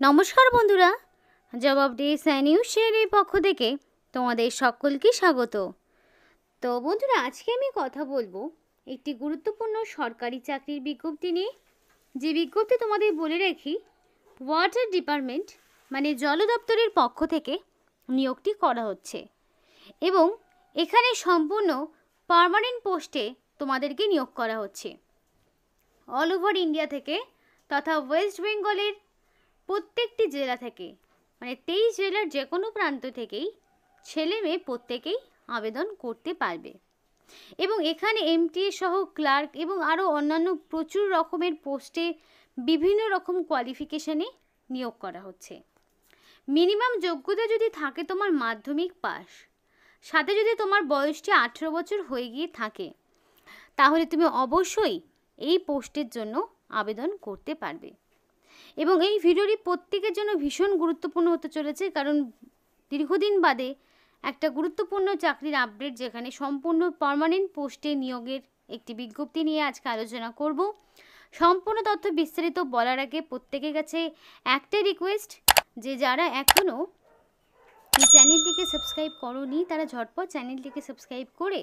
নমস্কার বন্ধুরা, জবাব ডেস নিউজ শেয়ারের পক্ষ থেকে তোমাদের সকলকে স্বাগত। তো বন্ধুরা, আজকে আমি কথা বলবো একটি গুরুত্বপূর্ণ সরকারি চাকরির বিজ্ঞপ্তি নিয়ে। যে বিজ্ঞপ্তি তোমাদের বলে রাখি, ওয়াটার ডিপার্টমেন্ট মানে জল দপ্তরের পক্ষ থেকে নিয়োগটি করা হচ্ছে এবং এখানে সম্পূর্ণ পার্মানেন্ট পোস্টে তোমাদেরকে নিয়োগ করা হচ্ছে। অল ওভার ইন্ডিয়া থেকে তথা ওয়েস্ট বেঙ্গলের প্রত্যেকটি জেলা থেকে, মানে 23 জেলার যে কোনো প্রান্ত থেকেই ছেলে মেয়ে প্রত্যেকেই আবেদন করতে পারবে। এবং এখানে এমটিএ সহ ক্লার্ক এবং আরও অন্যান্য প্রচুর রকমের পোস্টে বিভিন্ন রকম কোয়ালিফিকেশানে নিয়োগ করা হচ্ছে। মিনিমাম যোগ্যতা যদি থাকে তোমার মাধ্যমিক পাস, সাথে যদি তোমার বয়সটি 18 বছর হয়ে গিয়ে থাকে, তাহলে তুমি অবশ্যই এই পোস্টের জন্য আবেদন করতে পারবে। এবং এই ভিডিওটি প্রত্যেকের জন্য ভীষণ গুরুত্বপূর্ণ হতে চলেছে, কারণ দীর্ঘদিন বাদে একটা গুরুত্বপূর্ণ চাকরির আপডেট, যেখানে সম্পূর্ণ পার্মানেন্ট পোস্টে নিয়োগের একটি বিজ্ঞপ্তি নিয়ে আজকে আলোচনা করব। সম্পূর্ণ তথ্য বিস্তারিত বলার আগে প্রত্যেকের কাছে একটাই রিকোয়েস্ট, যে যারা এখনও এই চ্যানেলটিকে সাবস্ক্রাইব করোনি তারা ঝটপট চ্যানেলটিকে সাবস্ক্রাইব করে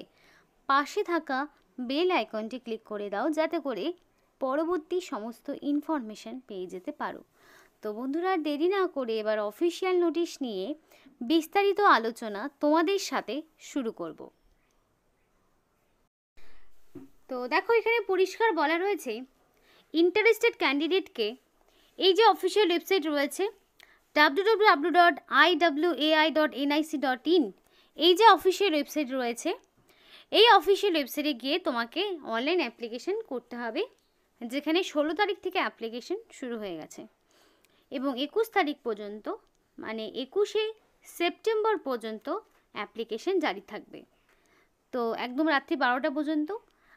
পাশে থাকা বেল আইকনটি ক্লিক করে দাও, যাতে করে পরবর্তী সমস্ত ইনফরমেশন পেয়ে যেতে পারো। তো বন্ধুরা, দেরি না করে এবার অফিসিয়াল নোটিশ নিয়ে বিস্তারিত আলোচনা তোমাদের সাথে শুরু করব। তো দেখো, এখানে পরিষ্কার বলা রয়েছে, ইন্টারেস্টেড ক্যান্ডিডেটকে এই যে অফিসিয়াল ওয়েবসাইট রয়েছে www.iwai.nic.in, এই যে অফিসিয়াল ওয়েবসাইট রয়েছে, এই অফিসিয়াল ওয়েবসাইটে গিয়ে তোমাকে অনলাইন অ্যাপ্লিকেশন করতে হবে, যেখানে 16 তারিখ থেকে অ্যাপ্লিকেশন শুরু হয়ে গেছে এবং 21 তারিখ পর্যন্ত, মানে 21শে সেপ্টেম্বর পর্যন্ত অ্যাপ্লিকেশন জারি থাকবে। তো একদম রাত্রি 12টা পর্যন্ত।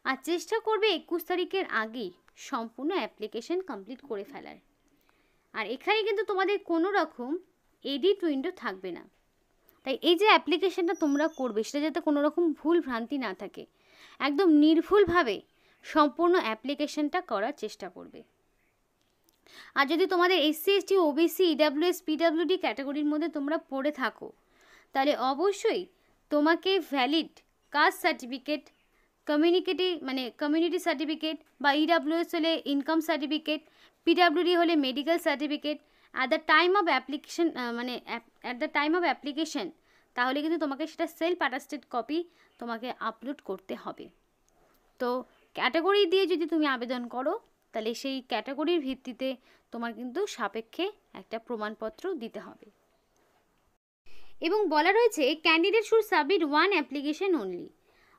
আর চেষ্টা করবে 21 তারিখের আগেই সম্পূর্ণ অ্যাপ্লিকেশন কমপ্লিট করে ফেলার। আর এখানে কিন্তু তোমাদের কোনো রকম এডিট উইন্ডো থাকবে না। তাই এই যে অ্যাপ্লিকেশনটা তোমরা করবে, সেটা যাতে কোনো রকম ভুল ভ্রান্তি না থাকে, একদম নির্ভুলভাবে সম্পূর্ণ অ্যাপ্লিকেশনটা করার চেষ্টা করবে। আর যদি তোমাদের SC, ST, OBC, EWS, PWD ক্যাটাগরির মধ্যে তোমরা পড়ে থাকো, তাহলে অবশ্যই তোমাকে valid caste certificate, community certificate, বা ইডাব্লিউএস হলে ইনকাম সার্টিফিকেট, পিডাব্লিউডি হলে medical certificate at the time of application, তাহলে কিন্তু তোমাকে সেটা সেলফ অ্যাটাস্টেড কপি তোমাকে আপলোড করতে হবে। তো ক্যাটাগরি দিয়ে যদি তুমি আবেদন করো, তাহলে সেই ক্যাটাগরির ভিত্তিতে তোমার কিন্তু সাপেক্ষে একটা প্রমাণপত্র দিতে হবে। এবং বলা রয়েছে, candidate should submit one application only,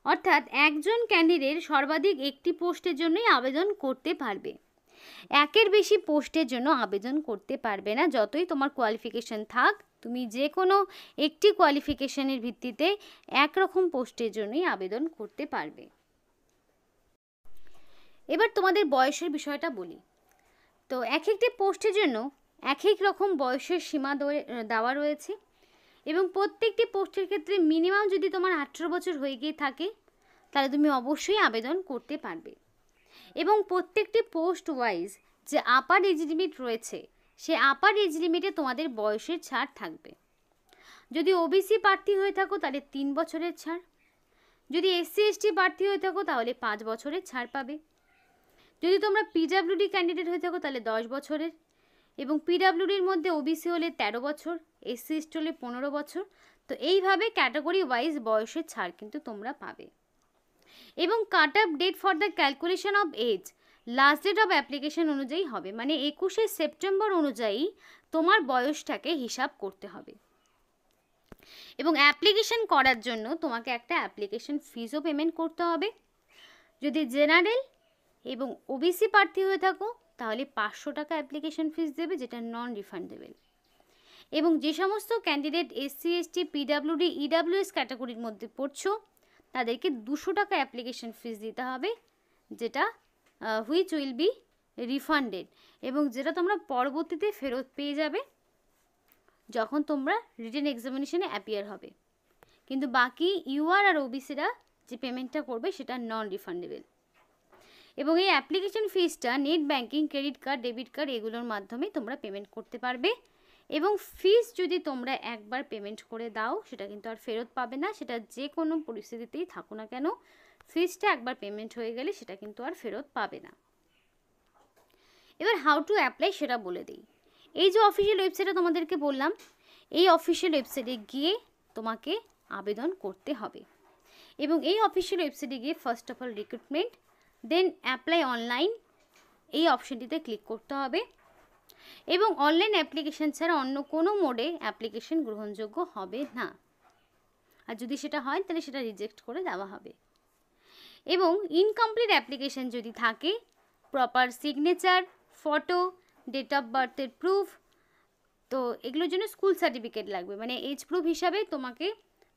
অর্থাৎ একজন ক্যান্ডিডেট সর্বাধিক একটি পোস্টের জন্যই আবেদন করতে পারবে। একের বেশি পোস্টের জন্য আবেদন করতে পারবে না। যতই তোমার কোয়ালিফিকেশন থাক, তুমি যে কোনো একটি কোয়ালিফিকেশনের ভিত্তিতে একরকম পোস্টের জন্যই আবেদন করতে পারবে। এবার তোমাদের বয়সের বিষয়টা বলি। তো এক একটি পোস্টের জন্য এক এক রকম বয়সের সীমা দেওয়া রয়েছে এবং প্রত্যেকটি পোস্টের ক্ষেত্রে মিনিমাম যদি তোমার 18 বছর হয়ে গিয়ে থাকে, তাহলে তুমি অবশ্যই আবেদন করতে পারবে। এবং প্রত্যেকটি পোস্ট ওয়াইজ যে আপার এজ লিমিট রয়েছে, সে আপার এজ লিমিটে তোমাদের বয়সের ছাড় থাকবে। যদি ওবিসি প্রার্থী হয়ে থাকো তাহলে 3 বছরের ছাড়, যদি এসসি এসটি প্রার্থী হয়ে থাকো তাহলে 5 বছরের ছাড় পাবে, যদি তোমরা পিডাব্লিউডি ক্যান্ডিডেট হয়ে থাকো তাহলে 10 বছরের, এবং পিডাব্লিউডির মধ্যে ওবিসি হলে 13 বছর, এসসি এসটি হলে 15 বছর। তো এইভাবে ক্যাটাগরি ওয়াইজ বয়সের ছাড় কিন্তু তোমরা পাবে। এবং cut off date for the calculation of age last date of application অনুযায়ী হবে, মানে 21শে সেপ্টেম্বর অনুযায়ী তোমার বয়সটাকে হিসাব করতে হবে। এবং অ্যাপ্লিকেশন করার জন্য তোমাকে একটা অ্যাপ্লিকেশন ফিজও পেমেন্ট করতে হবে। যদি জেনারেল এবং ওবিসি প্রার্থী হয়ে থাকো তাহলে 500 টাকা অ্যাপ্লিকেশন ফিস দেবে, যেটা নন রিফান্ডেবল। এবং যে সমস্ত candidate SC ST, PWD, EWS ক্যাটাগরির মধ্যে পড়ছো, তাদেরকে 200 টাকা অ্যাপ্লিকেশন ফিস দিতে হবে, যেটা হুইচ উইল বি রিফান্ডেড, এবং যেটা তোমরা পরবর্তীতে ফেরত পেয়ে যাবে যখন তোমরা রিটেন এক্সামিনেশনে অ্যাপিয়ার হবে। কিন্তু বাকি ইউআর আর ওবিসিরা যে পেমেন্টটা করবে সেটা নন রিফান্ডেবল। এবং এই অ্যাপ্লিকেশন ফিসটা net banking, credit card, debit card এগুলোর মাধ্যমে তোমরা পেমেন্ট করতে পারবে। এবং ফিস যদি তোমরা একবার পেমেন্ট করে দাও সেটা কিন্তু আর ফেরত পাবে না, সেটা যে কোনো পরিস্থিতিতেই থাকো না কেন, ফিসটা একবার পেমেন্ট হয়ে গেলে সেটা কিন্তু আর ফেরত পাবে না। এবার হাউ টু অ্যাপ্লাই সেটা বলে দিই। এই যে অফিসিয়াল ওয়েবসাইটটা তোমাদেরকে বললাম, এই অফিসিয়াল ওয়েবসাইটে গিয়ে তোমাকে আবেদন করতে হবে। এবং এই অফিসিয়াল ওয়েবসাইটে গিয়ে first of all recruitment, then apply online এই অপশনটিতে ক্লিক করতে হবে। এবং অনলাইন অ্যাপ্লিকেশান ছাড়া অন্য কোনো মোডে অ্যাপ্লিকেশন গ্রহণযোগ্য হবে না, আর যদি সেটা হয় তাহলে সেটা রিজেক্ট করে দেওয়া হবে। এবং ইনকমপ্লিট অ্যাপ্লিকেশান যদি থাকে, proper signature, photo, date of বার্থের প্রুফ, তো এগুলোর জন্য স্কুল সার্টিফিকেট লাগবে, মানে এজ প্রুফ হিসাবে তোমাকে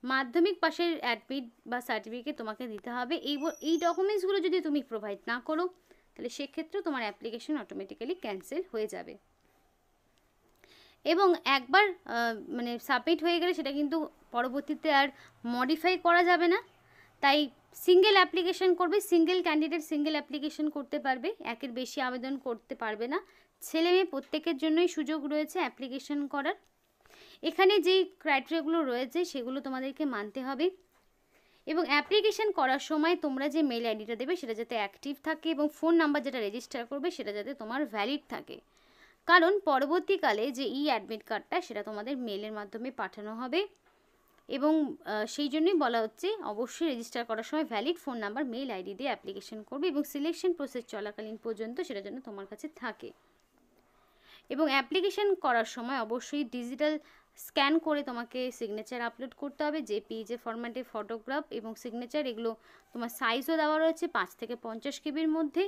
মাধ্যমিক পাশের অ্যাডমিট বা সার্টিফিকেট তোমাকে দিতে হবে। এই ডকুমেন্টসগুলো যদি তুমি প্রোভাইড না করো তাহলে সেক্ষেত্রেও তোমার অ্যাপ্লিকেশন অটোমেটিক্যালি ক্যান্সেল হয়ে যাবে। এবং একবার মানে সাবমিট হয়ে গেলে সেটা কিন্তু পরবর্তীতে আর মডিফাই করা যাবে না, তাই সিঙ্গেল অ্যাপ্লিকেশন করবে, সিঙ্গেল ক্যান্ডিডেট সিঙ্গেল অ্যাপ্লিকেশন করতে পারবে, একের বেশি আবেদন করতে পারবে না। ছেলে মেয়ে প্রত্যেকের জন্যই সুযোগ রয়েছে অ্যাপ্লিকেশন করার। এখানে যেই ক্রাইটেরিয়াগুলো রয়েছে সেগুলো তোমাদেরকে মানতে হবে। এবং অ্যাপ্লিকেশন করার সময় তোমরা যে মেল আইডিটা দেবে সেটা যাতে অ্যাক্টিভ থাকে, এবং ফোন নাম্বার যেটা রেজিস্টার করবে সেটা যাতে তোমার ভ্যালিড থাকে, কারণ পরবর্তীকালে যে অ্যাডমিট কার্ডটা সেটা তোমাদের মেলের মাধ্যমে পাঠানো হবে। এবং সেই জন্যই বলা হচ্ছে অবশ্যই রেজিস্টার করার সময় valid phone number, mail ID দিয়ে অ্যাপ্লিকেশন করবে, এবং সিলেকশন প্রসেস চলাকালীন পর্যন্ত সেটা যেন তোমার কাছে থাকে। এবং অ্যাপ্লিকেশন করার সময় অবশ্যই ডিজিটাল স্ক্যান করে তোমাকে সিগনেচার আপলোড করতে হবে, জেপিইজি ফরম্যাটে ফটোগ্রাফ এবং সিগনেচার, এগুলো তোমার সাইজও দেওয়া রয়েছে 5 থেকে 50 কেবির মধ্যে।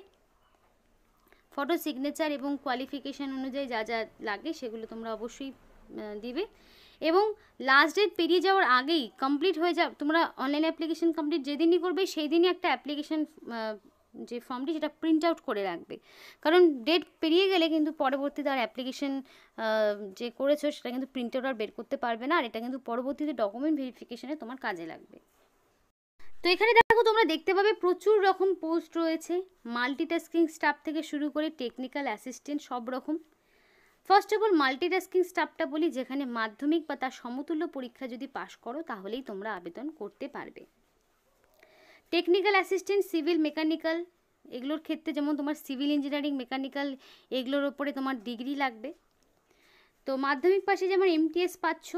ফটো, সিগনেচার এবং কোয়ালিফিকেশান অনুযায়ী যা যা লাগে সেগুলো তোমরা অবশ্যই দিবে। এবং লাস্ট ডেট পেরিয়ে যাওয়ার আগেই কমপ্লিট হয়ে তোমরা অনলাইন অ্যাপ্লিকেশন কমপ্লিট যেদিনই করবে সেই দিনই একটা অ্যাপ্লিকেশন যে ফর্মটি সেটা প্রিন্ট আউট করে রাখবে, কারণ ডেট পেরিয়ে গেলে কিন্তু পরবর্তীতে আর অ্যাপ্লিকেশন যে করেছো সেটা কিন্তু প্রিন্ট আউট আর বের করতে পারবে না, আর এটা কিন্তু পরবর্তীতে ডকুমেন্ট ভেরিফিকেশানে তোমার কাজে লাগবে। তো এখানে দেখো তোমরা দেখতে পাবে প্রচুর রকম পোস্ট রয়েছে, মাল্টিটাস্কিং স্টাফ থেকে শুরু করে টেকনিক্যাল অ্যাসিস্ট্যান্ট সব রকম। ফার্স্ট অফ অল মাল্টিটাস্কিং স্টাফটা বলি, যেখানে মাধ্যমিক বা তার সমতুল্য পরীক্ষা যদি পাশ করো তাহলেই তোমরা আবেদন করতে পারবে। টেকনিক্যাল অ্যাসিস্ট্যান্ট সিভিল, মেকানিক্যাল এগুলোর ক্ষেত্রে যেমন তোমার সিভিল ইঞ্জিনিয়ারিং, মেকানিক্যাল এগুলোর ওপরে তোমার ডিগ্রি লাগবে। তো মাধ্যমিক পাশে যেমন এমটিএস পাচ্ছ।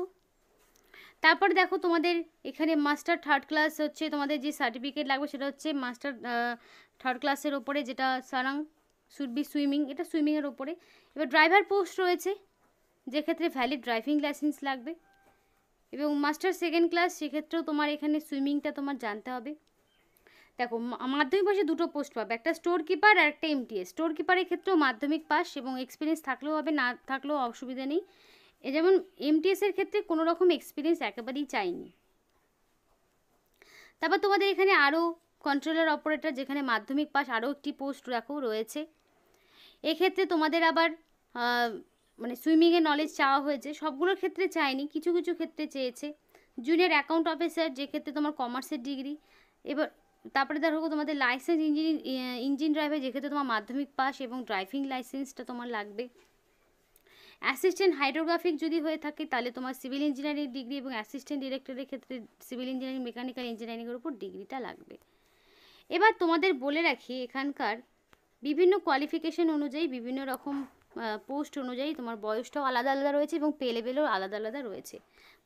তারপর দেখো তোমাদের এখানে মাস্টার থার্ড ক্লাস হচ্ছে তোমাদের যে সার্টিফিকেট লাগবে সেটা হচ্ছে মাস্টার থার্ড ক্লাসের ওপরে, যেটা সারাং শুড বি সুইমিং, এটা সুইমিংয়ের ওপরে। এবার ড্রাইভার পোস্ট রয়েছে যেক্ষেত্রে ভ্যালিড ড্রাইভিং লাইসেন্স লাগবে। এবং মাস্টার সেকেন্ড ক্লাস, সেক্ষেত্রেও তোমার এখানে সুইমিংটা তোমার জানতে হবে। দেখো মাধ্যমিক পাশে দুটো পোস্ট পাবে, একটা স্টোর কিপার আর একটা এমটিএস। স্টোর কিপারের ক্ষেত্রেও মাধ্যমিক পাস এবং এক্সপিরিয়েন্স থাকলেও হবে, না থাকলেও অসুবিধা নেই। যেমন এমটিএসের ক্ষেত্রে কোনো রকম এক্সপিরিয়েন্স একেবারেই চাইনি। তারপর তোমাদের এখানে আরও কন্ট্রোলার অপারেটর, যেখানে মাধ্যমিক পাস, আরও একটি পোস্ট দেখো রয়েছে। এক্ষেত্রে তোমাদের আবার মানে সুইমিংয়ের নলেজ চাওয়া হয়েছে, সবগুলোর ক্ষেত্রে চায়নি, কিছু কিছু ক্ষেত্রে চেয়েছে। জুনিয়র অ্যাকাউন্ট অফিসার, যে ক্ষেত্রে তোমার কমার্সের ডিগ্রি। এবার তারপরে দেখো তোমাদের লাইসেন্স ইঞ্জিন ড্রাইভার, যেক্ষেত্রে তোমার মাধ্যমিক পাস এবং ড্রাইভিং লাইসেন্সটা তোমার লাগবে। অ্যাসিস্ট্যান্ট হাইড্রোগ্রাফিক যদি হয়ে থাকে তাহলে তোমার সিভিল ইঞ্জিনিয়ারিং ডিগ্রি, এবং অ্যাসিস্ট্যান্ট ডিরেক্টরের ক্ষেত্রে সিভিল ইঞ্জিনিয়ারিং, মেকানিক্যাল ইঞ্জিনিয়ারিংয়ের উপর ডিগ্রিটা লাগবে। এবার তোমাদের বলে রাখি এখানকার বিভিন্ন কোয়ালিফিকেশন অনুযায়ী, বিভিন্ন রকম পোস্ট অনুযায়ী তোমার বয়সটাও আলাদা আলাদা রয়েছে এবং পে লেভেলও আলাদা আলাদা রয়েছে।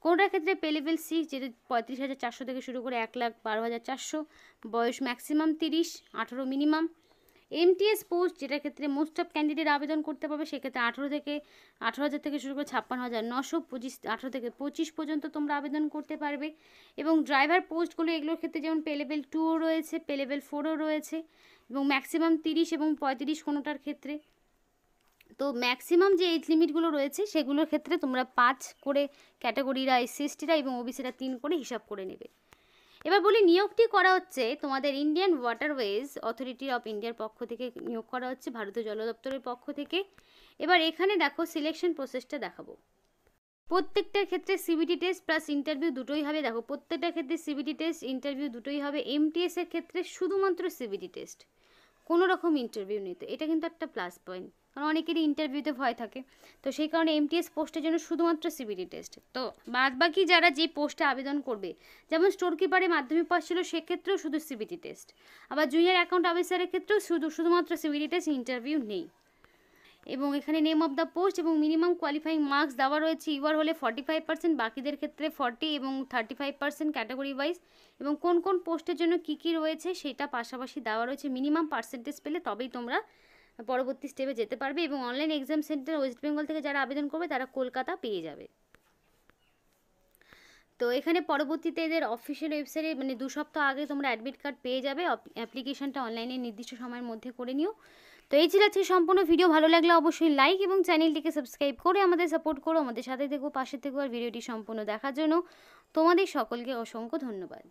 কোনটার ক্ষেত্রে পে লেভেল 6, যেটা 35,400 থেকে শুরু করে 1,12,400, বয়স ম্যাক্সিমাম 30, 18 মিনিমাম। এমটিএস পোস্ট, যেটার ক্ষেত্রে মোস্ট অফ ক্যান্ডিডেট আবেদন করতে পারবে, সেক্ষেত্রে 18,000 থেকে শুরু করে 56,900, 18 থেকে 25 পর্যন্ত তোমরা আবেদন করতে পারবে। এবং ড্রাইভার পোস্টগুলো এগুলোর ক্ষেত্রে যেমন পে লেভেল 2ও রয়েছে, পে লেভেল 4ও রয়েছে, এবং ম্যাক্সিমাম 30 এবং 35 কোনোটার ক্ষেত্রে। তো ম্যাক্সিমাম যে এজ লিমিটগুলো রয়েছে সেগুলোর ক্ষেত্রে তোমরা 5 করে ক্যাটাগরিরা, এসসি/এসটিরা এবং ওবিসিরা 3 করে হিসাব করে নেবে। এবার বলি নিয়োগটি করা হচ্ছে তোমাদের ইন্ডিয়ান ওয়াটারওয়েজ অথরিটি অফ ইন্ডিয়ার পক্ষ থেকে নিয়োগ করা হচ্ছে, ভারতীয় জল দপ্তরের পক্ষ থেকে। এবার এখানে দেখো সিলেকশন প্রসেসটা দেখাবো। প্রত্যেকটার ক্ষেত্রে সিবিটি টেস্ট প্লাস ইন্টারভিউ দুটোই হবে। দেখো প্রত্যেকটার ক্ষেত্রে সিবিটি টেস্ট, ইন্টারভিউ দুটোই হবে। এমটিএস এর ক্ষেত্রে শুধুমাত্র সিবিটি টেস্ট, কোনো রকম ইন্টারভিউ নিতে। এটা কিন্তু একটা প্লাস পয়েন্ট, কারণ অনেকেরই ইন্টারভিউতে ভয় থাকে। তো সেই কারণে এমটিএস পোস্টের জন্য শুধুমাত্র সিবিটি টেস্ট। তো বাদ বাকি যারা যে পোস্টে আবেদন করবে, যেমন স্টোর কিপারে মাধ্যমিক পাস ছিল, সেক্ষেত্রেও শুধু সিবিটি টেস্ট। আবার জুনিয়র অ্যাকাউন্ট অফিসারের ক্ষেত্রেও শুধুমাত্র সিবিটি টেস্ট, ইন্টারভিউ নেই। এবং এখানে নেম অফ দ্য পোস্ট এবং মিনিমাম কোয়ালিফাইং মার্কস দেওয়া রয়েছে। ইউআর হলে 45%, বাকিদের ক্ষেত্রে 40 এবং 35% ক্যাটাগরি ওয়াইজ। এবং কোন কোন পোস্টের জন্য কী কী রয়েছে সেটা পাশাপাশি দেওয়া রয়েছে। মিনিমাম পার্সেন্টেজ পেলে তবেই তোমরা পরবর্তী স্টেপে যেতে পারবে। এবং online exam centre West Bengal থেকে যারা আবেদন করবে তারা কলকাতা পেয়ে যাবে। তো এখানে পরবর্তীতে এদের অফিসিয়াল ওয়েবসাইটে মানে 2 সপ্তাহ আগে তোমরা অ্যাডমিট কার্ড পেয়ে যাবে। অ্যাপ্লিকেশনটা অনলাইনে নির্দিষ্ট সময়ের মধ্যে করে নিও। তো এই ছিল আজকে সম্পূর্ণ ভিডিও। ভালো লাগলে অবশ্যই লাইক এবং চ্যানেলটিকে সাবস্ক্রাইব করে আমাদের সাপোর্ট করো। আমাদের সাথে থেকো, পাশে থেকো। আর ভিডিওটি সম্পূর্ণ দেখার জন্য তোমাদের সকলকে অসংখ্য ধন্যবাদ।